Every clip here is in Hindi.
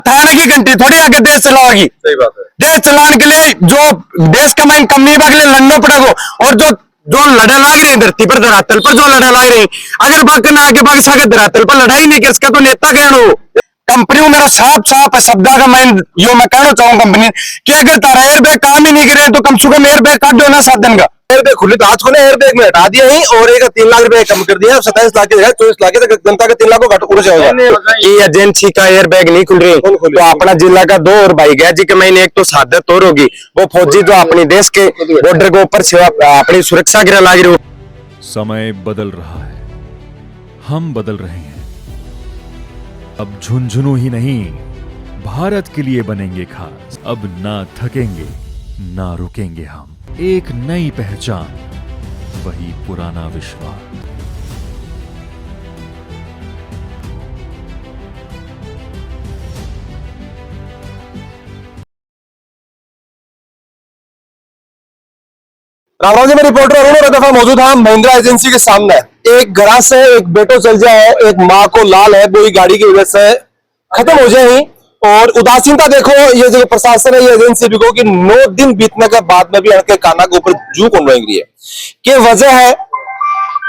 थाने की घंटी थोड़ी आके देश चलाओगी। सही बात है। देश चलाने के लिए जो देश कमाई कमी के लिए लड़ना पड़ेगा, और जो जो लड़ाई लाग रही है धरती पर धरातल पर जो लड़ाई लाग रही है, अगर बाकी ना आगे बाकी सागे धरातल पर लड़ाई नहीं कर सका तो नेता कहना हो। कंपनी मेरा साफ साफ शब्दा का मैं यो मैं कहना चाहूँ कंपनी कि अगर तारा एयरबैग काम ही नहीं करे तो कम से कम एयरबैग काट दो ना 7 दिन का। एयरबैग खुले तो आज को एयरबैग में हटा दिया ही और एक 3 लाख रुपए कम कर दिया, 27 लाख के 24 लाख तक जनता का 3 लाख को घट उड़ जाएगा। ये एजेंसी का एयरबैग नहीं खुल रही तो अपना जिला का 2 और भाई गया जी के महीने एक तो शहादत और होगी, वो फौजी जो अपने देश के बॉर्डर के ऊपर अपनी सुरक्षा गिरा लाग रही हो। समय बदल रहा है, हम बदल रहे हैं। अब झुंझुनू ही नहीं, भारत के लिए बनेंगे खास। अब ना थकेंगे ना रुकेंगे हम, एक नई पहचान, वही पुराना विश्वास। राम जी, मैं रिपोर्टर अरुण रदफा मौजूद था महिंद्रा एजेंसी के सामने। एक घरा से एक बेटो चल जाए, एक माँ को लाल है वो गाड़ी की वजह से खत्म हो जाए ही, और उदासीनता देखो ये जो प्रशासन है ये एजेंसी भी को कि 9 दिन बीतने के बाद में भी उनके काना के ऊपर जू कौन रही है। क्या वजह है,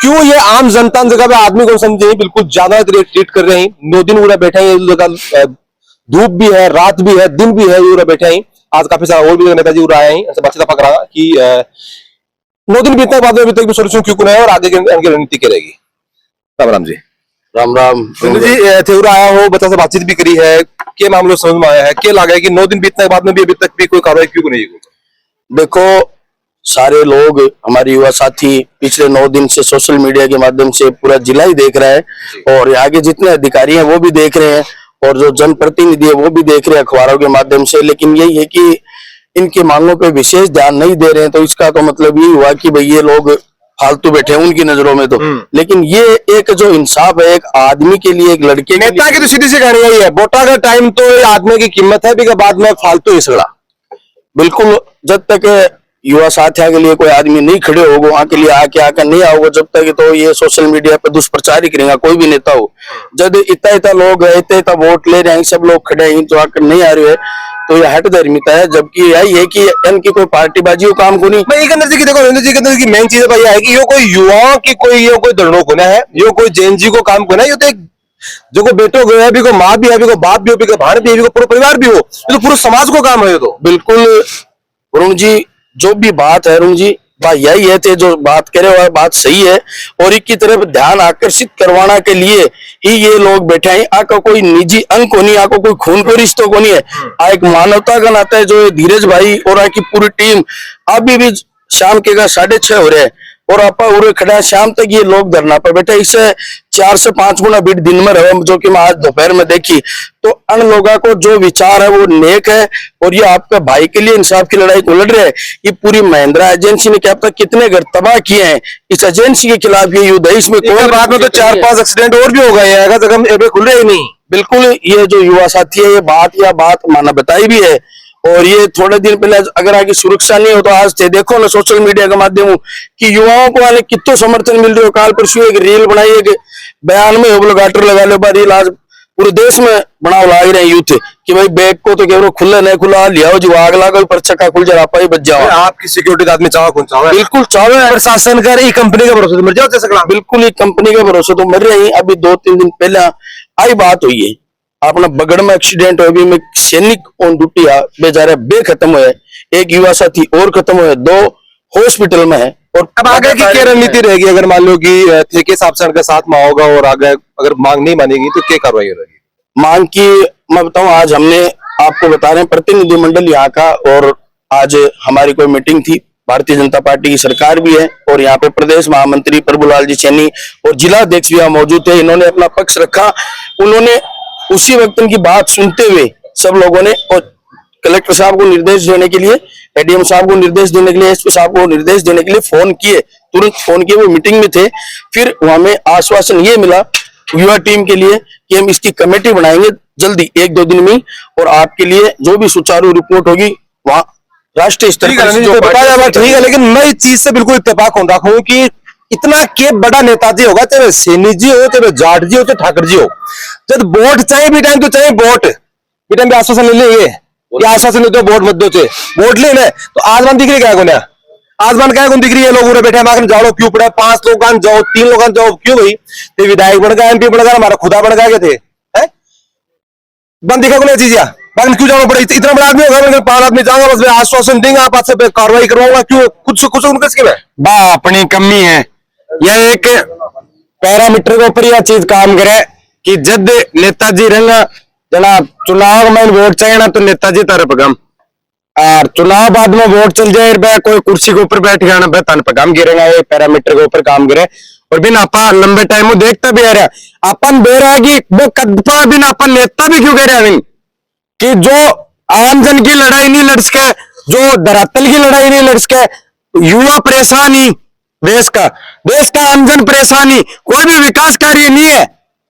क्यों ये आम जनता जगह पे आदमी को समझे बिल्कुल ज्यादा ट्रीट कर रहे हैं। 9 दिन पूरा बैठे हैं, जगह धूप भी है, रात भी है, दिन भी है, पूरा बैठे हैं। आज काफी सारा और भी नेताजी पूरा आए हैं, बातचीत पकड़ा कि 9 दिन बीतने के बाद अभी तक भी सोल्यूशन क्यों नहीं है और आगे की रणनीति क्या रहेगी। राम राम जी। राम राम जी। थेउरा आया हो, बच्चा से बातचीत भी करी है, क्या मामला समझ में आया है, क्या लगा है कि 9 दिन बीतने के बाद में भी अभी तक भी कोई कार्रवाई क्यों नहीं हुई। देखो, सारे लोग हमारे युवा साथी पिछले 9 दिन से सोशल मीडिया के माध्यम से पूरा जिला ही देख रहा है और यहाँ के जितने अधिकारी हैं वो भी देख रहे हैं और जो जनप्रतिनिधि है वो भी देख रहे हैं अखबारों के माध्यम से। लेकिन यही है कि इनकी मांगों पे विशेष ध्यान नहीं दे रहे हैं, तो इसका तो मतलब ये हुआ कि भाई ये लोग फालतू बैठे हैं उनकी नजरों में। तो लेकिन ये एक जो इंसाफ है एक आदमी के लिए, एक लड़के नेता की तो सीधी सी कहानी यही है, वोटा का टाइम तो आदमी की कीमत है, भी बाद में फालतू इसड़ा। बिल्कुल, जब तक युवा साथियों के लिए कोई आदमी नहीं खड़े होगा, वहां के लिए आके नहीं आओगे जब तक, तो ये सोशल मीडिया पे दुष्प्रचार ही करेगा कोई भी नेता हो। जब इतना लोग है, इतना वोट ले रहे हैं, सब लोग खड़े हैं तो आकर नहीं आ रहे हैं, तो ये हट धर्मिता है। जबकि यही है कि इनकी कोई पार्टीबाजी हो काम को नहीं। मैं एक अंदर जी की देखो, जी के अंदर की मेन चीज है कि ये कोई युवाओं की कोई ये कोई दड़ों को ना है, ये कोई जैन जी को काम को ना, ये तो एक जो को बेटो गए अभी को माँ भी है, अभी को बाप भी हो, अभी को भाण भी है, अभी को पूरा परिवार भी हो, ये तो पूरे समाज को काम है। तो बिल्कुल अरुण जी, जो भी बात है अरुण जी, बात यही है थे जो बात करे हुआ बात सही है और एक की तरफ ध्यान आकर्षित करवाना के लिए ही ये लोग बैठे हैं। आका कोई निजी अंग को नहीं, आका कोई खून को रिश्तों को नहीं है, एक मानवता का नाता है जो धीरज भाई और आकी पूरी टीम अभी भी शाम के 6:30 हो रहे हैं और आपा उरे खड़ा है, शाम तक ये लोग धरना पर बैठे। इससे 4 से 5 गुना भीड़ दिन में रहे, जो कि मैं आज दोपहर में देखी। तो अन लोगों को जो विचार है वो नेक है और ये आपके भाई के लिए इंसाफ की लड़ाई को लड़ रहे हैं। ये पूरी महिंद्रा एजेंसी ने क्या अब तक कितने घर तबाह किए हैं, इस एजेंसी के खिलाफ ये युद्ध है। इसमें कोई बाद में तो 4-5 एक्सीडेंट और भी हो गए हैं, अगर खुल रहे ही नहीं। बिल्कुल, ये जो युवा साथी है ये बात माना बताई भी है और ये थोड़े दिन पहले अगर आगे सुरक्षा नहीं हो तो आज थे देखो ना सोशल मीडिया के माध्यम कि युवाओं को वाले कितना समर्थन मिल रही हो। काल परसों एक रील बनाई, एक बयान में हो गाटर लगा लो रील, आज पूरे देश में बनाव लाग रहे हैं यूथ कि भाई बैग को तो केवल खुले नहीं खुला लिया जो आग लागल पर चक्का खुल जा पाई बच जाओ। आपकी सिक्योरिटी आदमी चाहो कौन चाहो, बिल्कुल चाहो। प्रशासन कर ई कंपनी का भरोसा तो मर जाओ जैसे। बिल्कुल, ये कंपनी का भरोसा तो मर रहे हैं। अभी 2-3 दिन पहले आई बात हुई है, अपना बगड़ में एक्सीडेंट हो, अभी में सैनिक ऑन ड्यूटी आ बेचारे बे खत्म हुए, एक युवा साथी और खत्म हुए, 2 हॉस्पिटल में है। और अब आगे की क्या रणनीति रहेगी अगर मान लो कि ठेके साहब के साथ में होगा और आगे अगर मांग नहीं मानेगी तो क्या कार्रवाई रहेगी। मांग की मैं बताऊं, आज हमने आपको बता रहे हैं प्रतिनिधिमंडल यहाँ का और आज हमारी कोई मीटिंग थी, भारतीय जनता पार्टी की सरकार भी है और यहाँ पे प्रदेश महामंत्री प्रभुलाल जी सैनी और जिला अध्यक्ष भी मौजूद थे। इन्होंने अपना पक्ष रखा, उन्होंने उसी वक्त उनकी बात सुनते हुए सब लोगों ने और कलेक्टर साहब को निर्देश देने के लिए, एडीएम साहब को निर्देश देने के लिए, एसपी साहब को निर्देश देने के लिए फोन किए, तुरंत फोन किए, वो मीटिंग में थे। फिर हमें आश्वासन ये मिला युवा टीम के लिए कि हम इसकी कमेटी बनाएंगे जल्दी 1-2 दिन में और आपके लिए जो भी सुचारू रिपोर्ट होगी वहां राष्ट्रीय स्तर पर बताया। ठीक है, लेकिन मैं इस चीज से बिल्कुल इत्तेफाक हो रखा हूँ कि इतना के बड़ा नेताजी होगा, चाहे सैनी जी हो, चाहे जाट जी हो, चाहे ठाकर जी हो, जब वोट चाहिए भी टाइम तो चाहिए वोट, बेटा भी आश्वासन ले लिए ये आश्वासन देते वोट मत दो वोट ले तो आसमान दिख रही क्या को आसमान क्या कौन दिख रही है लोग पूरे बैठे हैं जाओ क्यों पड़े 5 लोग जाओ 3 लोग जाओ क्यों भाई ते विधायक बन गया MP बन गया हमारा खुदा बन गया थे बंद दिखा को चीज बाकी क्यों जाना पड़े इतना बड़ा आदमी होगा 5 आदमी जाऊंगा बस मैं आश्वासन देंगे आप से कार्रवाई करवाऊंगा क्यों कुछ उनका स्कीम है बा अपनी कमी है यह एक पैरामीटर के ऊपर यह चीज काम करे कि जब नेताजी रहेंगे जना चुनाव में वोट चाहिए ना तो नेताजी तरफ गम और चुनाव बाद में वोट चल जाए बे कोई कुर्सी के ऊपर बैठ गया ना बे तन पे काम गिरेगा ये पैरामीटर के ऊपर काम करे और बिन आपा लंबे टाइम में देखता भी आ रहा अपन दे रहा है कि वो कदपा बिन अपन नेता भी क्यों कह रहे हैं कि जो आम जन की लड़ाई नहीं लड़ सके जो धरातल की लड़ाई नहीं लड़ सके युवा परेशानी देश का आमजन परेशानी कोई भी विकास कार्य नहीं है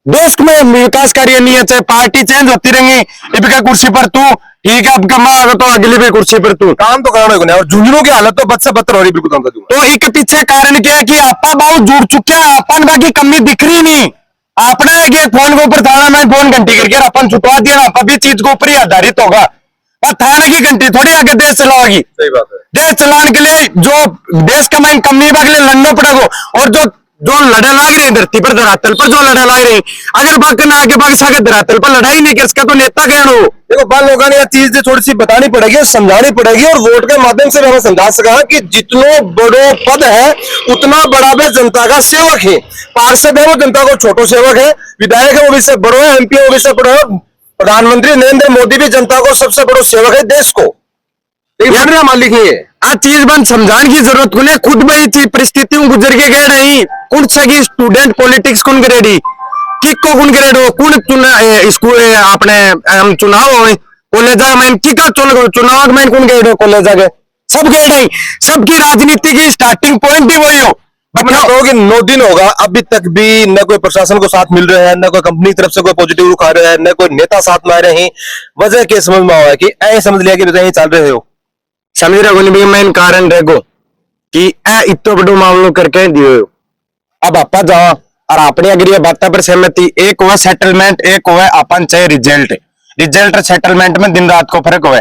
देश में विकास कार्य नहीं है चाहे पार्टी चेंज होती रहेंगी इनका कुर्सी पर तू ठीक है अब कमा तो अगली भी कुर्सी पर तू काम तो कराना है और झुंझुनों की हालत तो बद से बदतर हो रही बिल्कुल तो एक पीछे कारण क्या है कि आपा बहुत जुड़ चुके हैं अपन बाकी कमी दिख रही नहीं आपने एक फोन के ऊपर थाना में फोन घंटी करके अपन छुटवा दिया ना अपन भी चीज के ऊपर ही आधारित होगा और थाने की घंटी थोड़ी आगे देश चलाओगी सही बात है देश चलाने के लिए जो देश का माइन कमी के लिए लड़ना पड़ेगा और जो लड़ाई लाग रही है धरती पर धरातल पर जो लड़ाई लाग रही अगर बाकी ना आगे बाकी सागे धरातल पर लड़ाई नहीं कर सका तो नेता कहना हो देखो बाल लोगों ने यह चीज थोड़ी सी बतानी पड़ेगी समझानी पड़ेगी और वोट के माध्यम से हमें समझा सका कि जितनो बड़ो पद है उतना बड़ा भी जनता का सेवक है पार्षद है वो जनता को छोटो सेवक है विधायक है वो भी से बड़ो है MP है वो भी से बड़ो है प्रधानमंत्री नरेंद्र मोदी भी जनता को सबसे बड़ो सेवक है देश को मालिक है आ चीज बन समझाने की जरूरत कुने खुद में थी परिस्थितियों गुजर के गए रही कुछ सगी स्टूडेंट पॉलिटिक्स कौन करेडी किक को कौन करेडो कौन स्कूल अपने हम चुनाव हो कॉलेज में किका चुनाव में कौन गए कॉलेज के सब गए रही सबकी राजनीति की स्टार्टिंग पॉइंट ही वही हो कि 9 दिन होगा अभी तक भी न कोई प्रशासन को साथ मिल रहे हैं न कोई कंपनी की तरफ से कोई पॉजिटिव रुख आ रहा है न कोई नेता साथ में आ रहे हैं वजह क्या समझ में आया कि ऐसे समझ लिया कि यहीं चल रहे हो समझ रहे मेन कारण रहेगो कि इतो बड़ो मामलो करके दियो अब आपा जाओ और अपनी अगर ये बात पर सहमति एक हुआ सेटलमेंट एक हुआ अपन चाहे रिजल्ट और सेटलमेंट में दिन रात को फर्क हुआ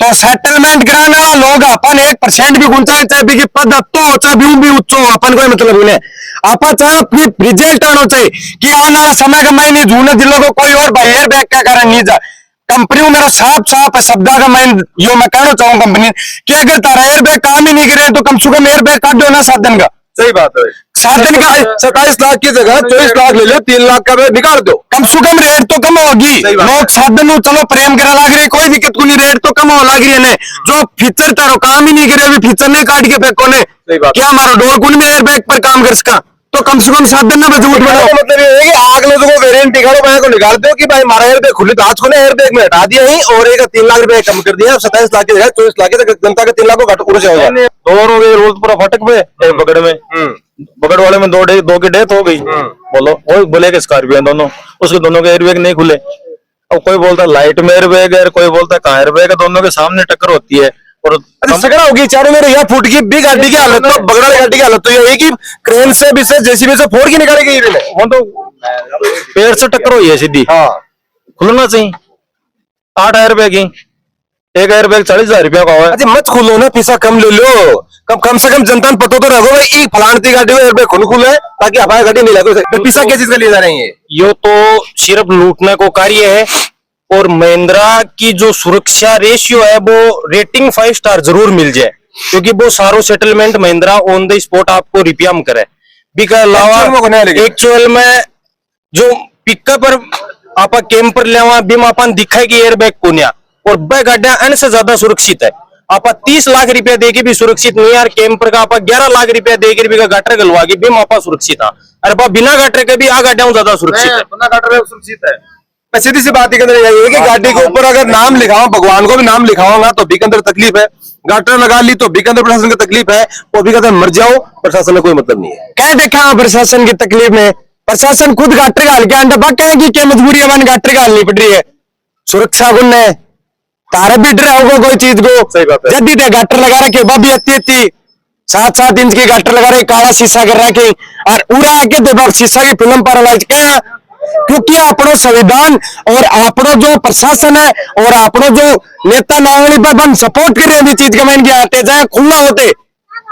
तो सेटलमेंट कराने वाला लोग अपन 1% भी गुंचा चाहे भी पद तो चाहे व्यू भी उच्च हो अपन कोई मतलब नहीं आप चाहे अपनी रिजल्ट आना चाहिए कि आने वाला समय का मैं जूने जिलों को कोई और बाहर बैग का कारण नहीं जा कंपनी मेरा साफ शब्द का मैं यो मैं कहना चाहूँ कंपनी कि अगर तारा एयरबैग काम ही नहीं करे तो कम से कम एयरबैग काट दो ना 7 दिन का सही बात है 7 दिन का 27 लाख की जगह 24 लाख ले लो 3 लाख का निकाल दो कम से कम रेट तो कम होगी लोग 7 दिन चलो प्रेम करा लग रहे कोई दिक्कत को नहीं रेट तो कम हो लग रही है जो फीचर तारो काम ही नहीं करे अभी फीचर नहीं काट के फेंको ने क्या हमारा डोर कुन में एयरबैग पर काम कर सका तो कम से कम 7 दिन में मजबूत बनाओ मतलब ये है कि आग लोगों को वेरिएंट दिखाओ भाई को निकाल दो कि भाई हमारा एयरबैग खुले तो आज को एयरबैग में हटा दिया ही और एक 3 लाख रुपए कम कर दिया 27 लाख की जगह 24 लाख की जनता के 3 लाख को घट उड़ जाएगा दोनों के रोज पूरा फटक पे एक बगड़ में बगड़ वाले में दो की डेथ हो गई बोलो वो बोले कि स्कॉर्पियो दोनों उसके दोनों के एयरबैग नहीं खुले अब कोई बोलता लाइट में एयरबैग है कोई बोलता कहाँ एयरबैग है दोनों के सामने टक्कर होती है और सगड़ा होगी चारों में यह फूट की भी गाड़ी की हालत तो बगड़ा वाली गाड़ी की हालत तो ये है कि क्रेन से भी से जेसीबी से फोड़ के निकाली गई वो तो पेड़ से टक्कर हुई है सीधी हाँ खुलना चाहिए 8 एयरबैग ही एक एयरबैग 40,000 रुपया का हुआ है। अच्छा मत खुलो ना पैसा कम ले लो कम से कम जनता पता तो रखो भाई फलानती गाड़ी में एयरबैग खुल है ताकि हमारी गाड़ी नहीं लगे तो पैसा क्या चीज का ले जा रही है यो तो सिर्फ लूटने को कार्य है और महिंद्रा की जो सुरक्षा रेशियो है वो रेटिंग 5 स्टार जरूर मिल जाए क्योंकि वो सारो settlement Mahindra on the spot आपको रिप्याम करे बिका अलावा एक्चुअल में जो पिकअप पर आप कैंपर लेवा बीमा अपन दिखाए कि एयरबैग कोन्या और वह गाड़ियां अन्य से ज्यादा सुरक्षित है आप 30 लाख रुपया देके भी सुरक्षित नहीं यार कैंपर का आप 11 लाख रुपया देकर भी गाटर गलवा के बीमा आप सुरक्षित है अरे बिना गाटर के भी आ गाड़ियां ज्यादा सुरक्षित है बिना गाटर सुरक्षित है सीधी सी बात के अंदर यही है कि गाड़ी के ऊपर अगर नाम लिखाओ भगवान को भी नाम लिखाऊंगा तो भी के अंदर तकलीफ है गाटर लगा ली तो भी के अंदर प्रशासन की तकलीफ है वो भी के अंदर मर जाओ प्रशासन में कोई मतलब नहीं है क्या देखा प्रशासन की तकलीफ में प्रशासन खुद गाटर गाल के अंडा बाकी है कि क्या मजबूरी है गाटर गालनी पड़ रही है सुरक्षा गुण है तारा भी डर होगा कोई चीज को जल्दी गाटर लगा रखे बाबी अति 7-7 इंच की गाटर लगा रहे काला शीशा कर रखे और उड़ा के शीशा की फिल्म पर क्या क्योंकि अपनो संविधान और अपनो जो प्रशासन है और अपनो जो नेता नांगली पर बन सपोर्ट कर रहे हैं चीज का मैंने आते जाए खुला होते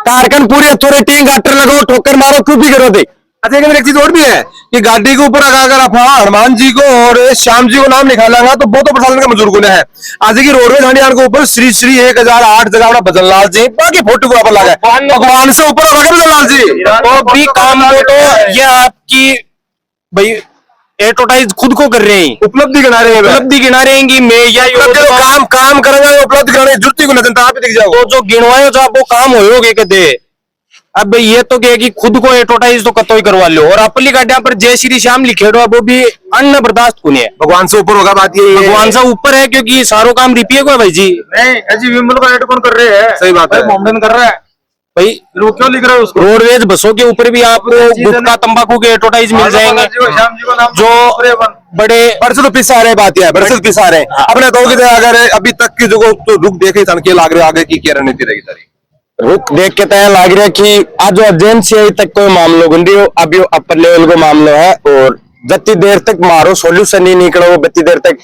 कारकन पूरी अथॉरिटी गाटर लगाओ ठोकर मारो क्यों भी करो थे। अच्छा एक चीज और भी है कि गाड़ी के ऊपर अगर आप हनुमान जी को और श्याम जी को नाम निकालेंगे तो वो तो प्रशासन का मंजूर गुना है। आज की रोडवेज हंडियार के ऊपर श्री श्री 1008 जगह अपना भजन लाल जी बाकी फोटो को ऊपर लगा है भगवान से ऊपर होगा भजन लाल जी तो भी काम को तो ये आपकी भाई एडवर्टाइज खुद को कर रहे हैं, उपलब्धि गिना रहे हैं उपलब्धि गिना रहे हैं कि मैं या काम करेंगे उपलब्धि गिनाने जुर्ती को जनता आप दिख जाओ तो जो गिनवाए जो आप वो काम होयोगे कहते। अब भाई ये तो क्या है कि खुद को एडवर्टाइज तो कतो ही करवा लो और अपनी गाड़ियां पर जय श्री श्याम लिखे हो वो भी अन्न बर्दाश्त कुने है। भगवान से ऊपर होगा बात ये भगवान से ऊपर है क्योंकि सारो काम रिपिए को है भाई जी। नहीं अजी विमल का एड कौन कर रहे हैं? सही बात है मोमडन कर रहा है भाई वो क्यों लिख रहे हो उसको? रोडवेज बसों के ऊपर भी आपको गुटखा तंबाकू के एडवर्टाइज मिल जाएंगे श्याम जी को नाम जो बड़े बरसों तो पिसा रहे बात है बरसों पिसा रहे अपने कहोगे तो अगर अभी तक की जो तो रुक देखे तनके लाग रहे आगे की क्या रणनीति रहेगी सारी रुक देख के तय लाग रहा है कि आज जो एजेंसी अभी तक कोई मामलो गुंडी हो अभी अपर लेवल को मामलो है और जितनी देर तक मारो सोल्यूशन नहीं निकलो उतनी देर तक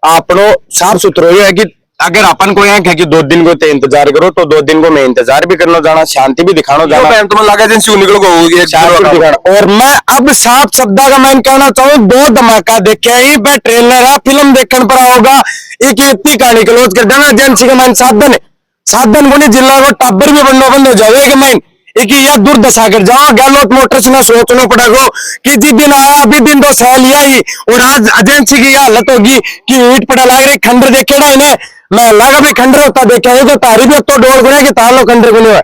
आपनो साफ सुथरो ही है कि अगर अपन को यहाँ है कि 2 दिन को ते इंतजार करो तो 2 दिन को मैं इंतजार भी करना जाना शांति भी दिखाना जाना तुम्हें लगा एजेंसी निकलो को और मैं अब साफ शब्दा का मैं कहना चाहूँ 2 धमाका देखे ही पे ट्रेलर है फिल्म देखने पर आओगा एक इतनी कहानी क्लोज कर देना एजेंसी का मैं साधन को नहीं जिला को टाबर भी बनना बंद हो जाओ एक मैं एक यह दुर्दशा कर जाओ गैलोट मोटर्स में सोचना पड़ेगा कि जिस दिन आया अभी दिन तो सह लिया ही और आज एजेंसी की यह हालत होगी कि ईट पड़ा लग रही खंडर देखेगा इन्हें मैं लगा भी खंडर होता देखा तो तारी भी तो डोल गुना कि तालो खंडर गुने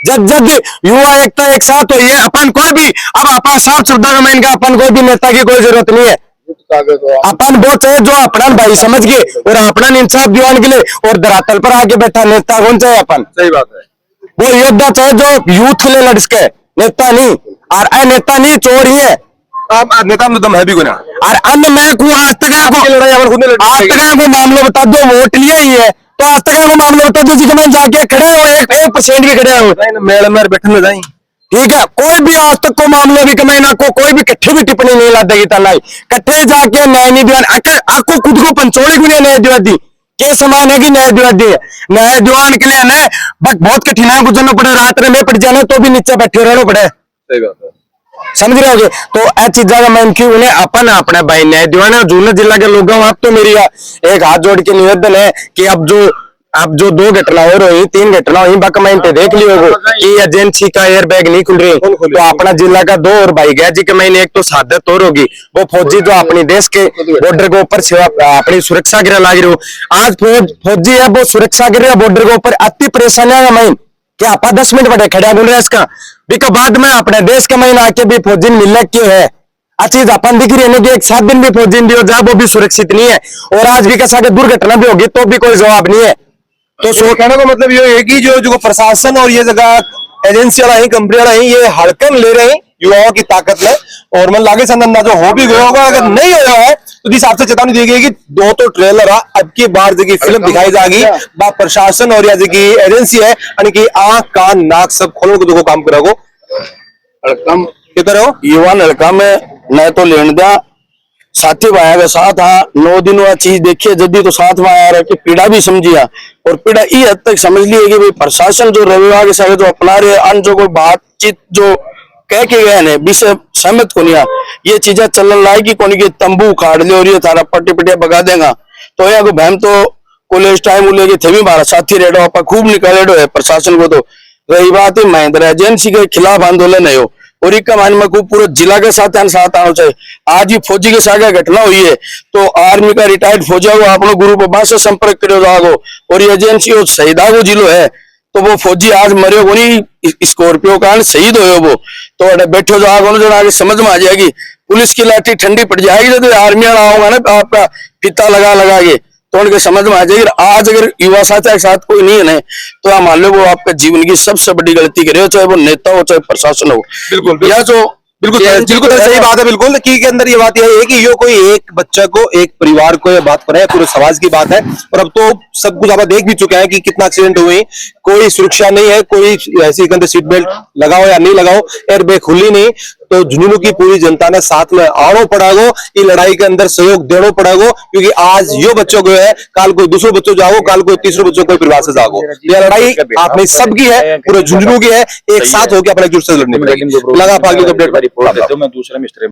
जब जब युवा एकता एक साथ हुई है अपन कोई भी अब अपन साफ शब्दों का मैं अपन कोई भी नेता की कोई जरूरत नहीं है अपन वो चाहे जो अपना भाई समझ के और अपना इंसाफ दिवाने के लिए और धरातल पर आके बैठा नेता कौन चाहे अपन सही बात है वो योद्धा चाहे जो यूथ के लिए लड़ सके नेता नहीं और नेता नहीं चोर ही है आप नेता में दम है भी गुना और अन्य मैं को आज तक आज तक को मामला बता दो वोट लिया ही है तो आज तक को मामला बता दो जिसमें जाके खड़े हो 1% भी खड़े हो मेल में बैठने जाए ठीक है कोई भी आज तक को मामले भी कमाई ना को कोई भी कट्ठे भी टिप्पणी नहीं ला देगी तलाई कट्ठे जाके न्याय नहीं दिवान आपको खुद को पंचोड़ी गुने न्याय दिवा दी के समान है कि न्याय दिवा दी न्याय दिवान के लिए न बहुत कठिनाई गुजरना पड़े रात में पड़ जाना तो भी नीचे बैठे रहना पड़े सही बात है समझ रहे होगे तो ऐ चीजा का मैं क्यों उन्हें अपन अपने भाई न्याय दिवाना जूना जिला के लोगों आप तो मेरी एक हाथ जोड़ के निवेदन है कि अब जो 2 घटना हो रही 3 घटना हुई बाकी मैं देख लियो कि एजेंसी का एयर बैग नहीं खुल रही तो अपना जिला का 2 और भाई गया जी के मैंने एक तो सादत और होगी वो फौजी जो अपनी देश के बॉर्डर के ऊपर अपनी सुरक्षा गिरा लाग रही हो आज फौजी है वो सुरक्षा गिरा बॉर्डर के ऊपर अति परेशानी है मैं क्या आप 10 मिनट बड़े खड़ा बोल रहे इसका बिका बाद में अपने देश का महीना आके भी फौजी मिलने क्यों है चीज अपन दिख रही है कि एक 7 दिन भी फौजी दियो जा वो भी सुरक्षित नहीं है और आज भी कैसा दुर्घटना भी होगी तो भी कोई जवाब नहीं है तो कहने का मतलब ये है कि जो प्रशासन और ये जगह एजेंसी वाला ही कंपनी वाला ही ये हड़कन ले रहे हैं युवाओं की ताकत में और मन लागे संदन जो हो भी गया होगा अगर नहीं होया है तो जिस हिसाब से चेतावनी दी गई कि 2 तो ट्रेलर अब की बार जगह फिल्म दिखाई जाएगी प्रशासन और या जगह एजेंसी है यानी कि आंख कान नाक सब खोलने को देखो काम करोगे हड़कम किधर हो युवा लड़का में न तो लेन दिया साथी भाई के साथ हाँ 9 दिन वह चीज देखिए जब भी तो साथ में आया रहा कि पीड़ा भी समझिया और पीड़ा ये हद तक समझ ली है कि भाई प्रशासन जो रविवार के साथ जो अपना रहे अन्य जो कोई बातचीत जो कह के गए हैं विषय सहमत को नहीं ये चीजें चलन लाएगी कौन की तंबू उखाड़ ले और ये थारा पट्टी पटिया भगा देगा तो यहाँ को बहन तो कॉलेज टाइम उलेगी थे भी हमारा साथी रेडो आप खूब निकाले है प्रशासन को तो रही बात है महिंद्रा एजेंसी के खिलाफ आंदोलन है और एक मान में पूरे जिला के साथ आना चाहिए आज ही फौजी के साथ घटना हुई है तो आर्मी का रिटायर्ड फौजी को अपने गुरु बाबा से संपर्क करो जागो और ये एजेंसी शहीदा को जिलो है तो वो फौजी आज मरे को नहीं स्कॉर्पियो कारण शहीद हो वो तो बैठो जागो जो आगे समझ में आ जाएगी पुलिस की लाठी ठंडी पड़ जाएगी जब आर्मी वाला होगा ना आपका फीता लगा के तो उनके समझ में आ जाएगी आज अगर युवा साथी के साथ कोई नहीं है तो आप मान लो वो आपके जीवन की सबसे बड़ी गलती करे हो चाहे वो नेता हो चाहे प्रशासन हो बिल्कुल या जो बिल्कुल सही बात है बिल्कुल की के अंदर ये बात यह है कि ये कोई एक बच्चा को एक परिवार को ये बात पर है पूरे समाज की बात है और अब तो सब कुछ आप देख भी चुके हैं कि कितना एक्सीडेंट हुए कोई सुरक्षा नहीं है कोई ऐसी सीट बेल्ट लगाओ या नहीं लगाओ एयर बैग खुली नहीं तो झुंझुनू की पूरी जनता ने साथ में आनो पड़ेगो, ये लड़ाई के अंदर सहयोग देना पड़ेगो, क्योंकि आज यो बच्चों को है, कल कोई दूसरे बच्चों जाओ, कल कोई तीसरे बच्चों को परिवार से जागो। यह लड़ाई आपने सबकी है, पूरे झुंझुनू की है, एक साथ होकर अपने एकजुट से लड़नी पड़ेगी। लगा पागी तो अपडेट। मैं दूसरा मिस्टर